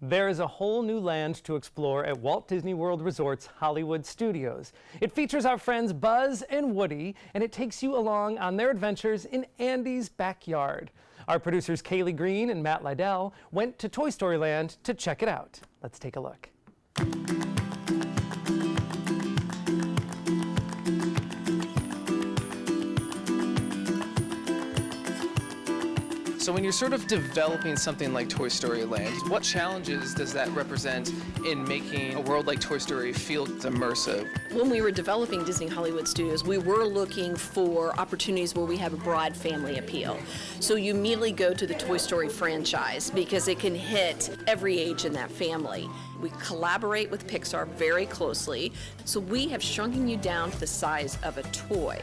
There is a whole new land to explore at Walt Disney World Resort's Hollywood Studios. It features our friends Buzz and Woody, and it takes you along on their adventures in Andy's backyard. Our producers Kaylee Green and Matt Lydell went to Toy Story Land to check it out. Let's take a look. So when you're sort of developing something like Toy Story Land, what challenges does that represent in making a world like Toy Story feel immersive? When we were developing Disney Hollywood Studios, we were looking for opportunities where we have a broad family appeal. So you immediately go to the Toy Story franchise because it can hit every age in that family. We collaborate with Pixar very closely, so we have shrunken you down to the size of a toy.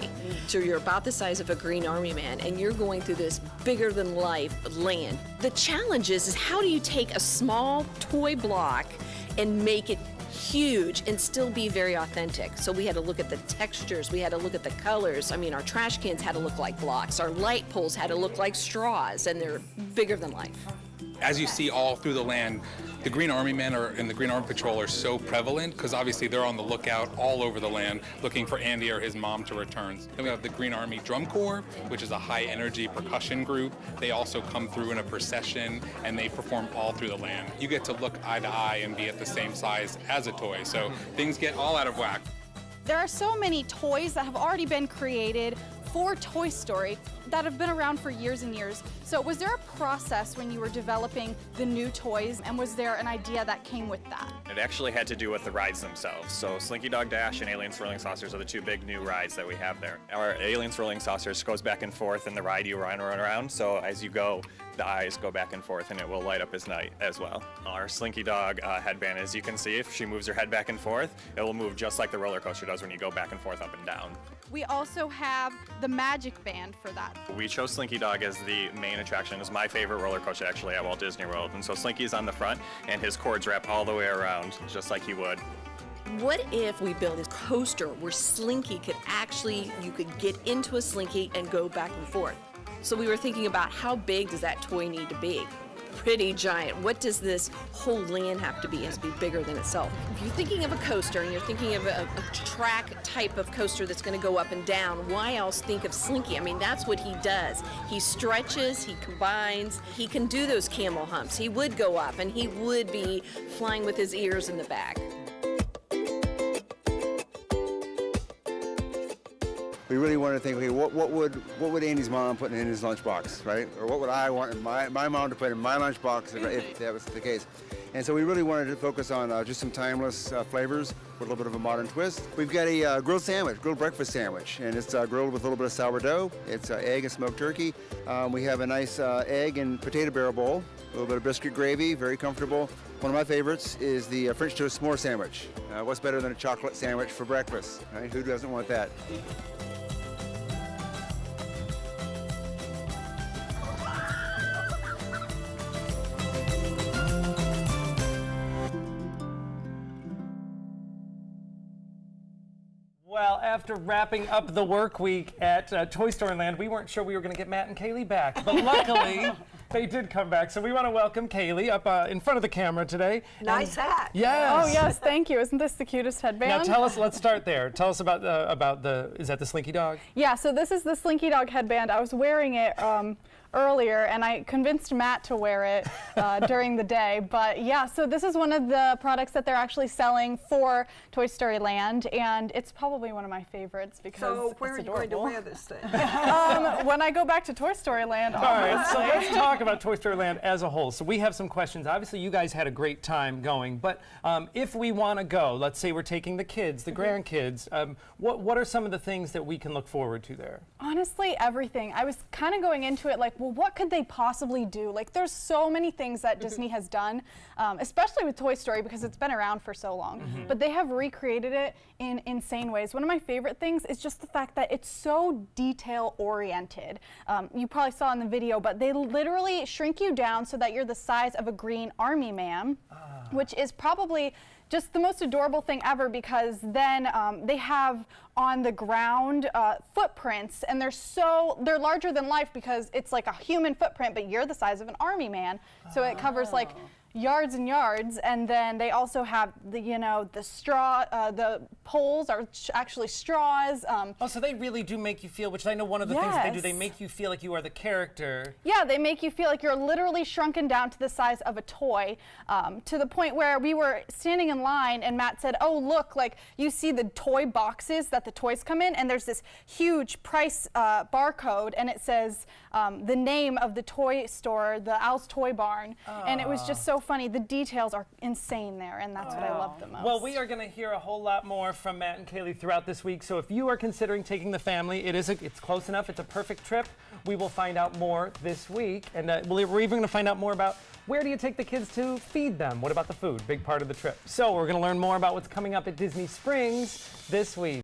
So you're about the size of a Green Army Man, and you're going through this bigger-than-life land. The challenge is how do you take a small toy block and make it huge and still be very authentic? So we had to look at the textures, we had to look at the colors. I mean, our trash cans had to look like blocks, our light poles had to look like straws, and they're bigger than life. As you see all through the land, the Green Army Men and the Green Army Patrol are so prevalent because obviously they're on the lookout all over the land looking for Andy or his mom to return. Then we have the Green Army Drum Corps, which is a high energy percussion group. They also come through in a procession and they perform all through the land. You get to look eye to eye and be at the same size as a toy, so things get all out of whack. There are so many toys that have already been created for Toy Story that have been around for years and years. So was there a process when you were developing the new toys, and was there an idea that came with that? It actually had to do with the rides themselves. So Slinky Dog Dash and Alien Swirling Saucers are the two big new rides that we have there. Our Alien Swirling Saucers goes back and forth in the ride you run around, so as you go, the eyes go back and forth and it will light up as night as well. Our Slinky Dog headband, as you can see, if she moves her head back and forth, it will move just like the roller coaster does when you go back and forth up and down. We also have the Magic Band for that. We chose Slinky Dog as the main attraction. It's my favorite roller coaster actually at Walt Disney World. And so Slinky's on the front and his cords wrap all the way around just like he would. What if we built a coaster where Slinky could actually, you could get into a Slinky and go back and forth? So we were thinking about how big does that toy need to be? Pretty giant. What does this whole land have to be? It has to be bigger than itself. If you're thinking of a coaster and you're thinking of a track type of coaster that's going to go up and down, why else think of Slinky? I mean, that's what he does. He stretches, he combines, he can do those camel humps. He would go up and he would be flying with his ears in the back. We really wanted to think, okay, what would Andy's mom put in his lunchbox, right? Or what would I want my mom to put in my lunchbox if that was the case? And so we really wanted to focus on just some timeless flavors with a little bit of a modern twist. We've got a grilled sandwich, grilled breakfast sandwich, and it's grilled with a little bit of sourdough. It's egg and smoked turkey. We have a nice egg and potato barrel bowl, a little bit of biscuit gravy, very comfortable. One of my favorites is the French toast s'more sandwich. What's better than a chocolate sandwich for breakfast, right? Who doesn't want that? Well, after wrapping up the work week at Toy Story Land, we weren't sure we were going to get Matt and Kaylee back, but luckily they did come back. So we want to welcome Kaylee up in front of the camera today. Nice hat. Yes. Oh yes, thank you. Isn't this the cutest headband? Now tell us, let's start there. Tell us about the, is that the Slinky Dog? Yeah, so this is the Slinky Dog headband. I was wearing it earlier, and I convinced Matt to wear it during the day. But yeah, so this is one of the products that they're actually selling for Toy Story Land, and it's probably one of my favorites because so where it's are you going to adorable. wear this thing? When I go back to Toy Story Land, All right, so let's talk about Toy Story Land as a whole. So we have some questions. Obviously, you guys had a great time going, but if we want to go, let's say we're taking the kids, the grandkids, what are some of the things that we can look forward to there? Honestly, everything. I was kind of going into it like, well, what could they possibly do? Like, there's so many things that Disney has done, especially with Toy Story because it's been around for so long. But they have recreated it in insane ways. One of my favorite things is just the fact that it's so detail-oriented. You probably saw in the video, but they literally shrink you down so that you're the size of a Green Army Man, which is probably just the most adorable thing ever because then they have on the ground footprints, and they're larger than life because it's like a human footprint, but you're the size of an army man. So it covers like yards and yards, and then they also have the, you know, the straw, the poles are actually straws. Oh, so they really do make you feel, which I know one of the things that they do, Yes. they make you feel like you are the character. Yeah, they make you feel like you're literally shrunken down to the size of a toy, to the point where we were standing in line and Matt said, oh, look, like you see the toy boxes that the toys come in, and there's this huge price barcode, and it says the name of the toy store, the Al's Toy Barn, and it was just so funny. The details are insane there, and that's what I love the most. Well, we are going to hear a whole lot more from Matt and Kaylee throughout this week, so if you are considering taking the family, it's close enough, it's a perfect trip. We will find out more this week, and we're even going to find out more about where do you take the kids to feed them? What about the food? Big part of the trip. So we're going to learn more about what's coming up at Disney Springs this week.